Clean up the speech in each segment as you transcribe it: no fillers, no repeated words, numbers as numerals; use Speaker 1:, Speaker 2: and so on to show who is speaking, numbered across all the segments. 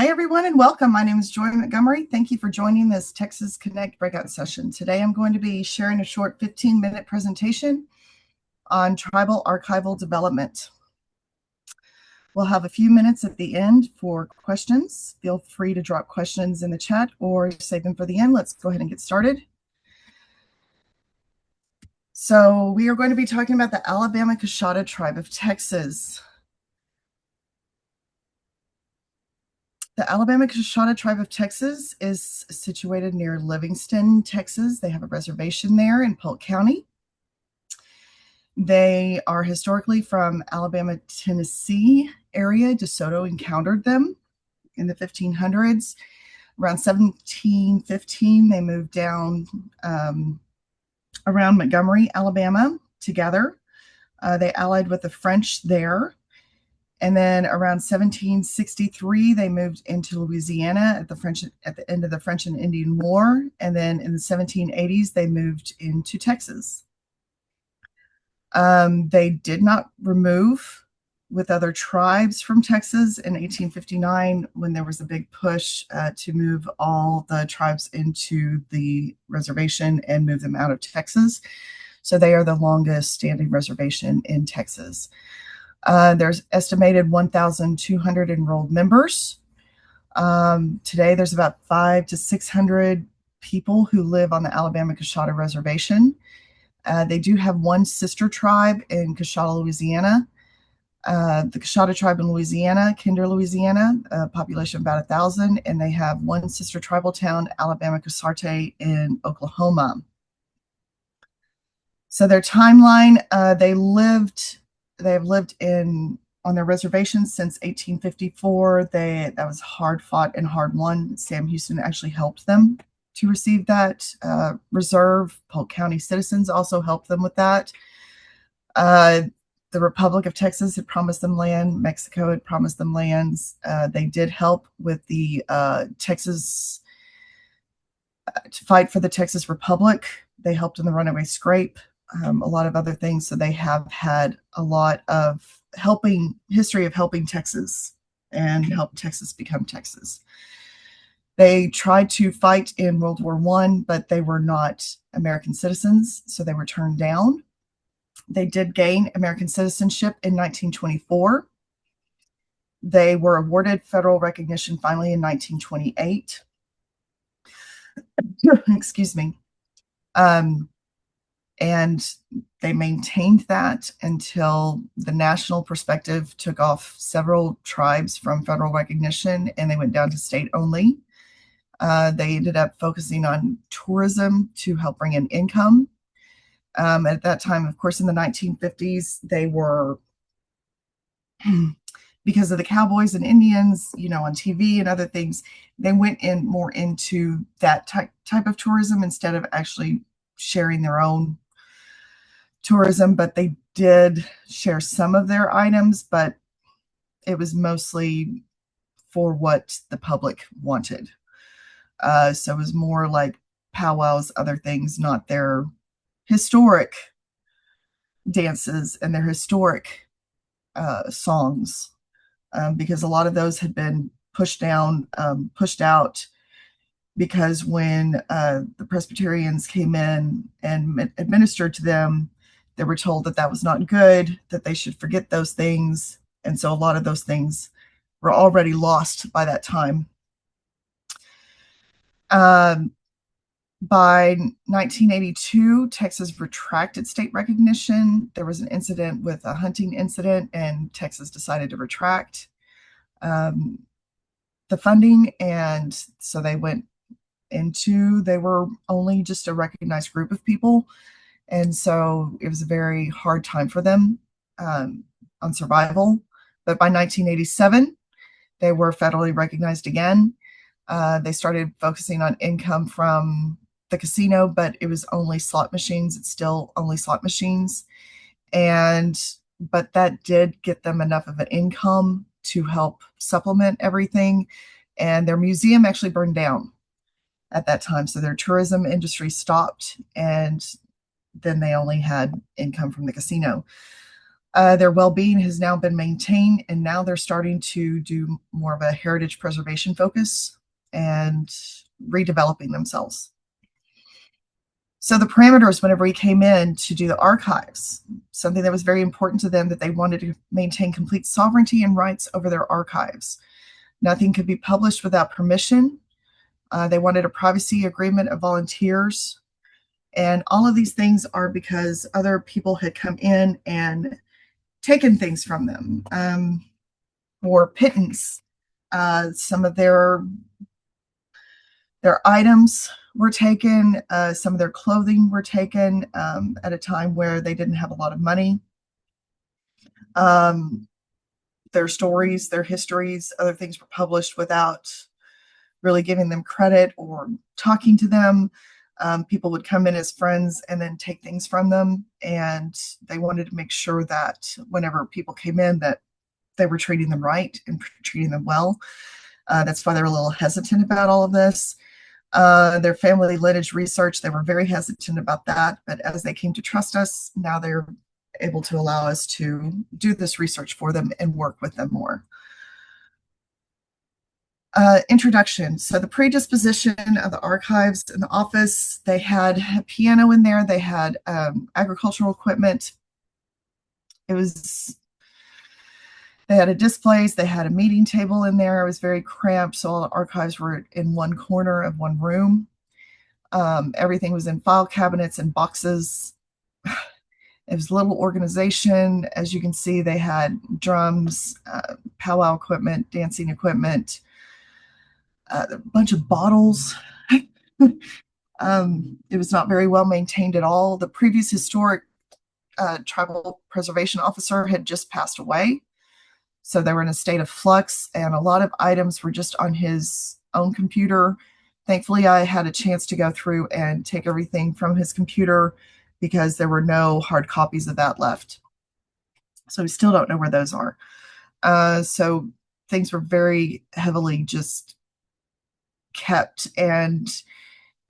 Speaker 1: everyone, and welcome. My name is Joy Montgomery. Thank you for joining this Texas Connect breakout session. Today, I'm going to be sharing a short 15-minute presentation on tribal archival development. We'll have a few minutes at the end for questions. Feel free to drop questions in the chat or save them for the end. Let's go ahead and get started. So we are going to be talking about the Alabama-Coushatta tribe of Texas. The Alabama-Coushatta tribe of Texas is situated near Livingston, Texas. They have a reservation there in Polk County. They are historically from Alabama, Tennessee area. DeSoto encountered them in the 1500s. Around 1715, they moved down around Montgomery, Alabama, together. They allied with the French there. And then around 1763, they moved into Louisiana at the end of the French and Indian War. And then in the 1780s, they moved into Texas. They did not remove with other tribes from Texas in 1859 when there was a big push to move all the tribes into the reservation and move them out of Texas. So they are the longest standing reservation in Texas. There's estimated 1,200 enrolled members. Today, there's about 500 to 600 people who live on the Alabama-Coushatta Reservation. They do have one sister tribe in Coushatta, Louisiana. The Coushatta tribe in Louisiana, Kinder, Louisiana, a population of about 1,000, and they have one sister tribal town, Alabama-Coushatta in Oklahoma. So their timeline, they have lived on their reservation since 1854. That was hard fought and hard won. Sam Houston actually helped them to receive that reserve. Polk County citizens also helped them with that. The Republic of Texas had promised them land. Mexico had promised them lands. They did help with the Texas to fight for the Texas Republic. They helped in the Runaway Scrape. A lot of other things. So they have had a lot of history of helping Texas and help Texas become Texas. They tried to fight in World War I, but they were not American citizens, so they were turned down. They did gain American citizenship in 1924. They were awarded federal recognition finally in 1928. Excuse me. And they maintained that until the national perspective took off several tribes from federal recognition and they went down to state only. They ended up focusing on tourism to help bring in income. At that time, of course, in the 1950s, they were, because of the cowboys and Indians, on TV and other things, they went in more into that type of tourism instead of actually sharing their own tourism, but they did share some of their items, but it was mostly for what the public wanted. So it was more like powwows, other things, not their historic dances and their historic songs, because a lot of those had been pushed out, because when the Presbyterians came in and administered to them, they were told that that was not good, that they should forget those things. And so a lot of those things were already lost by that time. By 1982, Texas retracted state recognition. There was an incident with a hunting incident, and Texas decided to retract the funding. And so they were only just a recognized group of people. And so it was a very hard time for them on survival. But by 1987, they were federally recognized again. They started focusing on income from the casino, but it was only slot machines. It's still only slot machines. But that did get them enough of an income to help supplement everything. And their museum actually burned down at that time. So their tourism industry stopped, and then they only had income from the casino. Their well-being has now been maintained, and now they're starting to do more of a heritage preservation focus and redeveloping themselves. So the parameters, whenever we came in to do the archives, something that was very important to them, that they wanted to maintain complete sovereignty and rights over their archives. Nothing could be published without permission. They wanted a privacy agreement of volunteers. And all of these things are because other people had come in and taken things from them for pittance. Some of their items were taken. Some of their clothing were taken at a time where they didn't have a lot of money. Their stories, their histories, other things were published without really giving them credit or talking to them. People would come in as friends and then take things from them, and they wanted to make sure that whenever people came in, that they were treating them right and treating them well. That's why they're a little hesitant about all of this. Their family lineage research, they were very hesitant about that, but as they came to trust us, now they're able to allow us to do this research for them and work with them more. Introduction. So the predisposition of the archives in the office, they had a piano in there, they had agricultural equipment. They had a displays, they had a meeting table in there. It was very cramped, so all the archives were in one corner of one room. Everything was in file cabinets and boxes. It was a little organization. As you can see, they had drums, powwow equipment, dancing equipment, a bunch of bottles. It was not very well maintained at all. The previous historic tribal preservation officer had just passed away. So they were in a state of flux, and a lot of items were just on his own computer. Thankfully, I had a chance to go through and take everything from his computer because there were no hard copies of that left. So we still don't know where those are. So things were very heavily just kept, and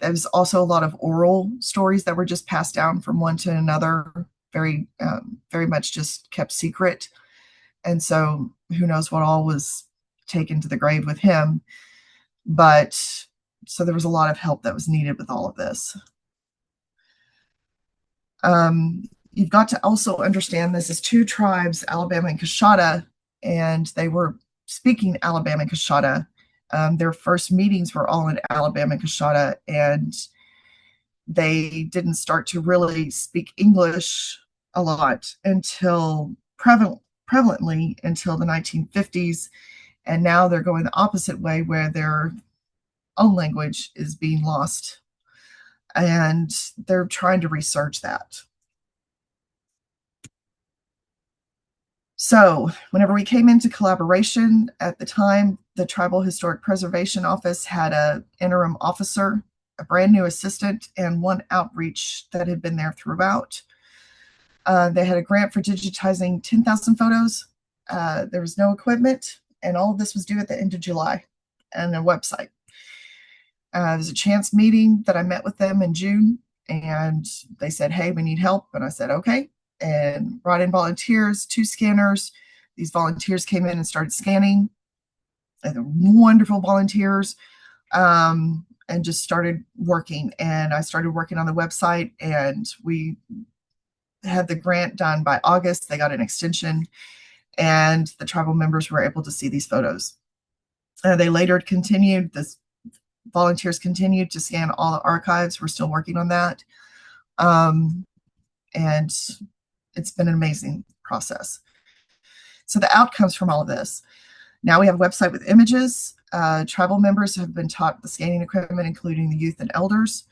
Speaker 1: there was also a lot of oral stories that were just passed down from one to another, very much just kept secret. And so who knows what all was taken to the grave with him. But so there was a lot of help that was needed with all of this. You've got to also understand this is two tribes, Alabama and Coushatta, and they were speaking Alabama and Coushatta. Their first meetings were all in Alabama and Coushatta, and they didn't start to really speak English a lot until prevalently until the 1950s. And now they're going the opposite way, where their own language is being lost. And they're trying to research that. So whenever we came into collaboration at the time, the Tribal Historic Preservation Office had an interim officer, a brand new assistant, and one outreach that had been there throughout. They had a grant for digitizing 10,000 photos. There was no equipment, and all of this was due at the end of July, and a website. It was a chance meeting that I met with them in June, and they said, hey, we need help. And I said, okay, and brought in volunteers, 2 scanners. These volunteers came in and started scanning. And they're wonderful volunteers, and just started working. And I started working on the website, and we had the grant done by August. They got an extension, and the tribal members were able to see these photos. They later continued, this volunteers continued to scan all the archives. We're still working on that. And it's been an amazing process. So the outcomes from all of this. Now we have a website with images. Tribal members have been taught the scanning equipment, including the youth and elders.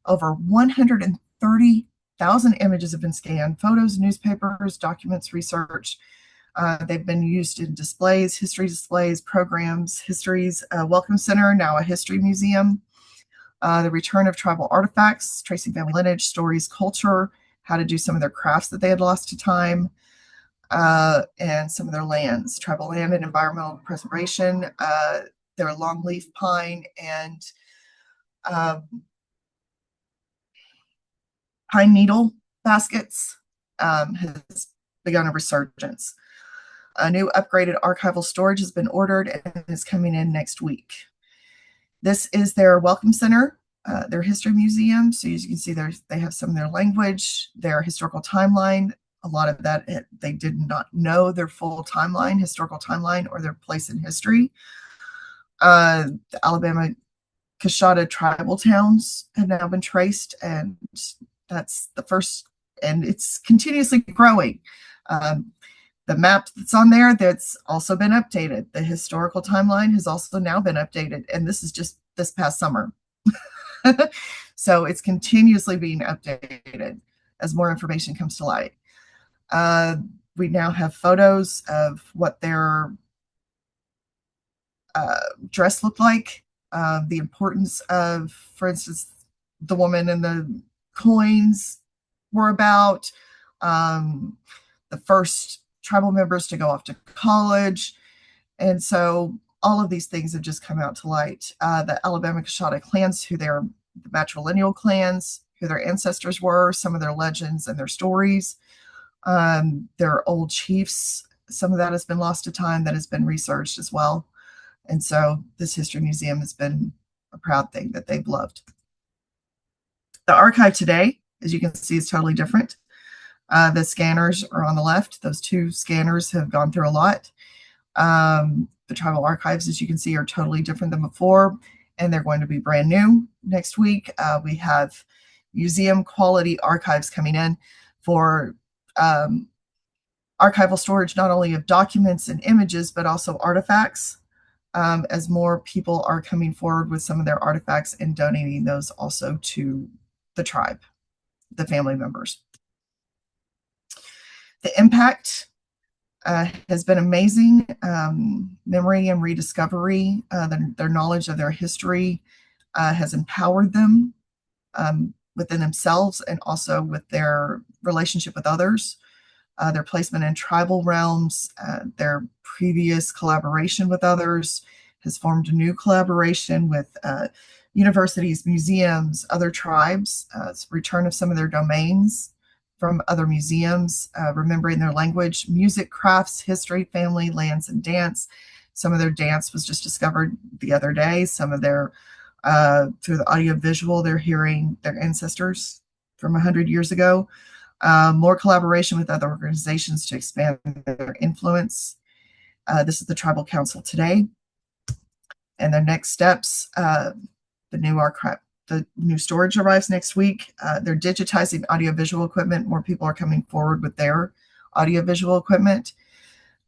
Speaker 1: Over 130,000 images have been scanned, photos, newspapers, documents, research. They've been used in displays, history displays, programs, histories, welcome center, now a history museum. The return of tribal artifacts, tracing family lineage, stories, culture, how to do some of their crafts that they had lost to time, and some of their lands, tribal land and environmental preservation, their longleaf pine and pine needle baskets has begun a resurgence. A new upgraded archival storage has been ordered and is coming in next week. This is their welcome center, their history museum. So as you can see, they have some of their language, their historical timeline. A lot of that, they did not know their full timeline, historical timeline, or their place in history. The Alabama-Coushatta tribal towns have now been traced, and that's the first, and it's continuously growing. The map that's on there, that's also been updated. The historical timeline has also now been updated, and this is just this past summer. So it's continuously being updated as more information comes to light. We now have photos of what their dress looked like, the importance of, for instance, the woman and the coins were about, the first tribal members to go off to college. And so all of these things have just come out to light. The Alabama-Coushatta clans, who they're the matrilineal clans, who their ancestors were, some of their legends and their stories, their old chiefs. Some of that has been lost to time, that has been researched as well. And so this history museum has been a proud thing that they've loved. The archive today, as you can see, is totally different. The scanners are on the left. Those two scanners have gone through a lot. The tribal archives, as you can see, are totally different than before, and they're going to be brand new next week. We have museum quality archives coming in for archival storage, not only of documents and images, but also artifacts, as more people are coming forward with some of their artifacts and donating those also to the tribe, the family members. The impact has been amazing. Memory and rediscovery, their knowledge of their history has empowered them within themselves and also with their relationship with others. Their placement in tribal realms, their previous collaboration with others has formed a new collaboration with universities, museums, other tribes, return of some of their domains from other museums, remembering their language, music, crafts, history, family, lands, and dance. Some of their dance was just discovered the other day. Some of their, through the audio visual, they're hearing their ancestors from 100 years ago. More collaboration with other organizations to expand their influence. This is the Tribal Council today. And their next steps, the new archive, the new storage arrives next week. They're digitizing audiovisual equipment. More people are coming forward with their audiovisual equipment,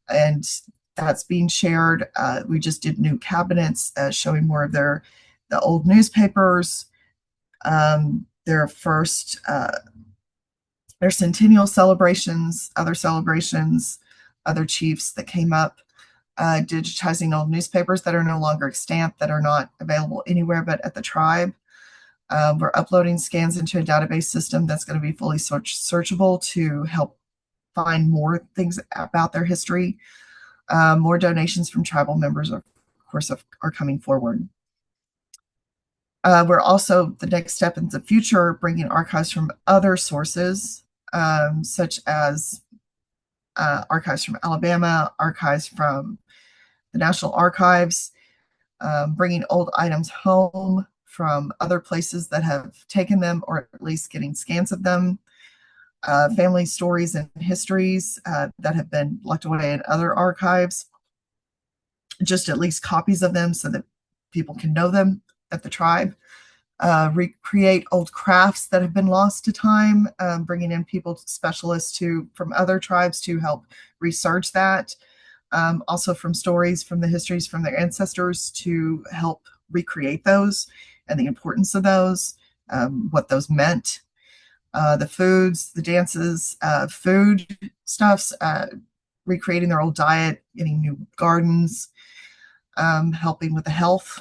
Speaker 1: and that's being shared. We just did new cabinets showing more of the old newspapers, their first, their centennial celebrations, other celebrations, other chiefs that came up, digitizing old newspapers that are no longer extant, that are not available anywhere but at the tribe. We're uploading scans into a database system that's going to be fully searchable to help find more things about their history. More donations from tribal members, of course, are coming forward. We're also, the next step in the future, bringing archives from other sources, such as archives from Alabama, archives from the National Archives, bringing old items home from other places that have taken them, or at least getting scans of them, family stories and histories that have been locked away in other archives, just at least copies of them so that people can know them at the tribe, recreate old crafts that have been lost to time, bringing in people, specialists from other tribes to help research that, also from stories from the histories from their ancestors to help recreate those and the importance of those, what those meant, the foods, the dances, food stuffs, recreating their old diet, getting new gardens, helping with the health,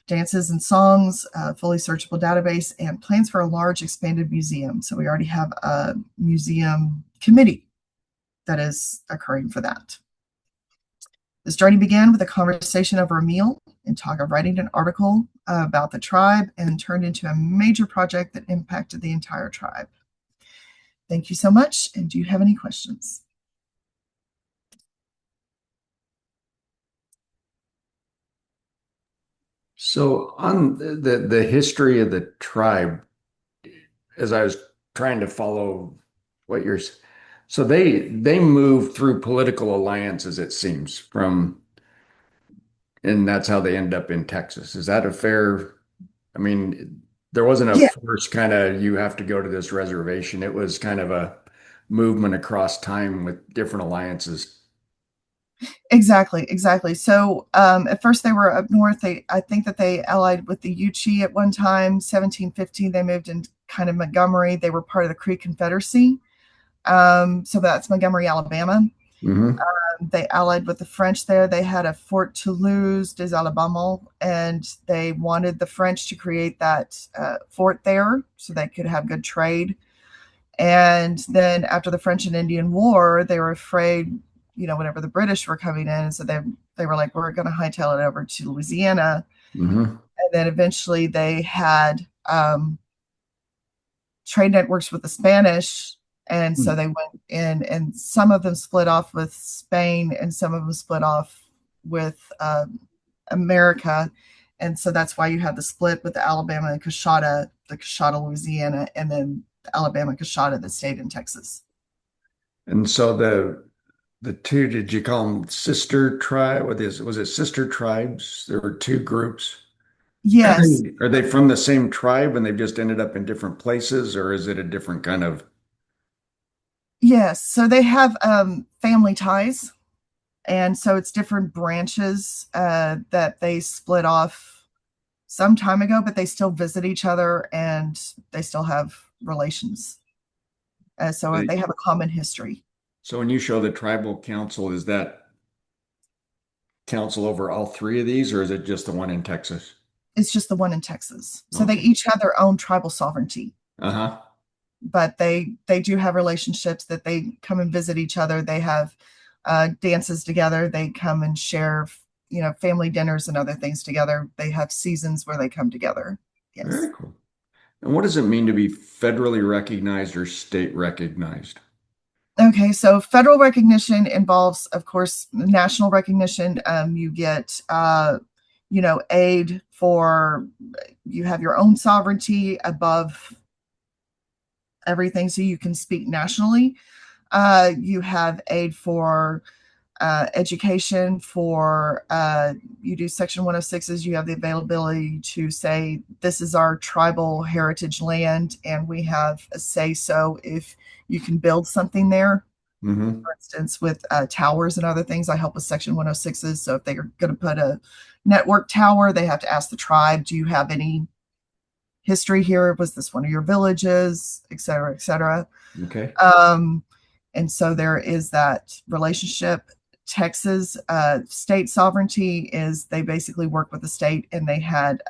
Speaker 1: dances and songs, fully searchable database, and plans for a large expanded museum. So we already have a museum committee that is occurring for that. This journey began with a conversation over a meal and talk of writing an article about the tribe, and turned into a major project that impacted the entire tribe. Thank you so much. And do you have any questions?
Speaker 2: So on the history of the tribe, as I was trying to follow what you're, so they move through political alliances, it seems, and that's how they end up in Texas. Is that a fair? I mean, there wasn't a
Speaker 1: Yeah,
Speaker 2: first kind of you have to go to this reservation. It was kind of a movement across time with different alliances.
Speaker 1: exactly, exactly. So at first they were up north. I think that they allied with the Yuchi at one time. 1715, they moved in kind of Montgomery. They were part of the Creek Confederacy. So that's Montgomery, Alabama.
Speaker 2: Hmm.
Speaker 1: They allied with the French there. They had a Fort Toulouse des Alabama, and they wanted the French to create that fort there so they could have good trade. And then after the French and Indian War, they were afraid, whenever the British were coming in, and so they were like, we're going to hightail it over to Louisiana.
Speaker 2: Hmm.
Speaker 1: And then eventually they had trade networks with the Spanish. And so they went in, and some of them split off with Spain, and some of them split off with America. And so that's why you have the split with the Alabama and Coushatta, the Coushatta, Louisiana, and then the Alabama Coushatta that stayed in Texas.
Speaker 2: And so the two, did you call them sister tribe? Was it sister tribes? There were two groups.
Speaker 1: Yes,
Speaker 2: Are they from the same tribe and they've just ended up in different places, or is it a different kind of?
Speaker 1: yes. So they have family ties, and so it's different branches that they split off some time ago, but they still visit each other and they still have relations. So they have a common history.
Speaker 2: So when you show the tribal council, is that council over all three of these, or is it just the one in Texas?
Speaker 1: It's just the one in Texas. So they
Speaker 2: Okay.
Speaker 1: each have their own tribal sovereignty,
Speaker 2: Uh-huh.
Speaker 1: but they do have relationships that they come and visit each other. They have dances together. They come and share, family dinners and other things together. They have seasons where they come together. Yes.
Speaker 2: Very cool. And what does it mean to be federally recognized or state recognized?
Speaker 1: Okay, so federal recognition involves, of course, national recognition. You get, aid for, you have your own sovereignty above everything, so you can speak nationally. You have aid for education, for you do Section 106s, you have the availability to say, this is our tribal heritage land, and we have a say so if you can build something there.
Speaker 2: Hmm.
Speaker 1: For instance, with towers and other things. I help with Section 106s. So if they're going to put a network tower, they have to ask the tribe, do you have any history here? Was this one of your villages, et cetera, et cetera?
Speaker 2: Okay.
Speaker 1: Um, and so there is that relationship. Texas state sovereignty is they basically work with the state, and they had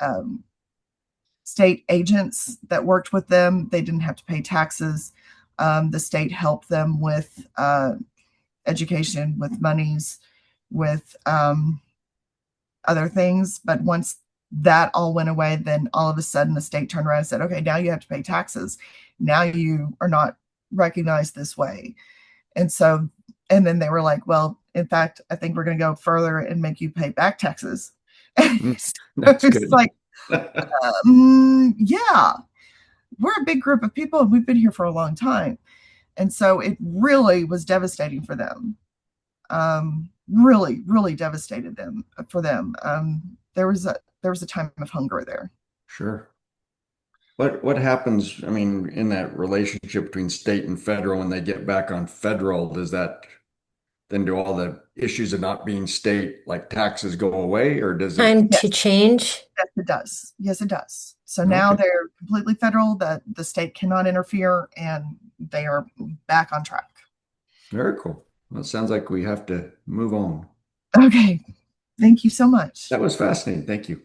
Speaker 1: state agents that worked with them. They didn't have to pay taxes. The state helped them with education, with monies, with other things. But once that all went away, then all of a sudden the state turned around and said, okay, now you have to pay taxes. Now you are not recognized this way. And so, and then they were like, well, in fact, I think we're going to go further and make you pay back taxes.
Speaker 2: Mm.
Speaker 1: So
Speaker 2: That's
Speaker 1: it's
Speaker 2: good.
Speaker 1: like, yeah, we're a big group of people and we've been here for a long time. And so it really was devastating for them. Really, really devastated them for them. There was a time of hunger there.
Speaker 2: Sure. What happens, I mean, in that relationship between state and federal when they get back on federal, does that then do all the issues of not being state, like taxes, go away, or does it?
Speaker 3: Time to
Speaker 1: Yes,
Speaker 3: change.
Speaker 1: yes, it does. Yes, it does. So now
Speaker 2: Okay,
Speaker 1: they're completely federal. That the state cannot interfere, and they are back on track.
Speaker 2: very cool. Well, it sounds like we have to move on.
Speaker 1: Okay, thank you so much.
Speaker 2: That was fascinating. Thank you.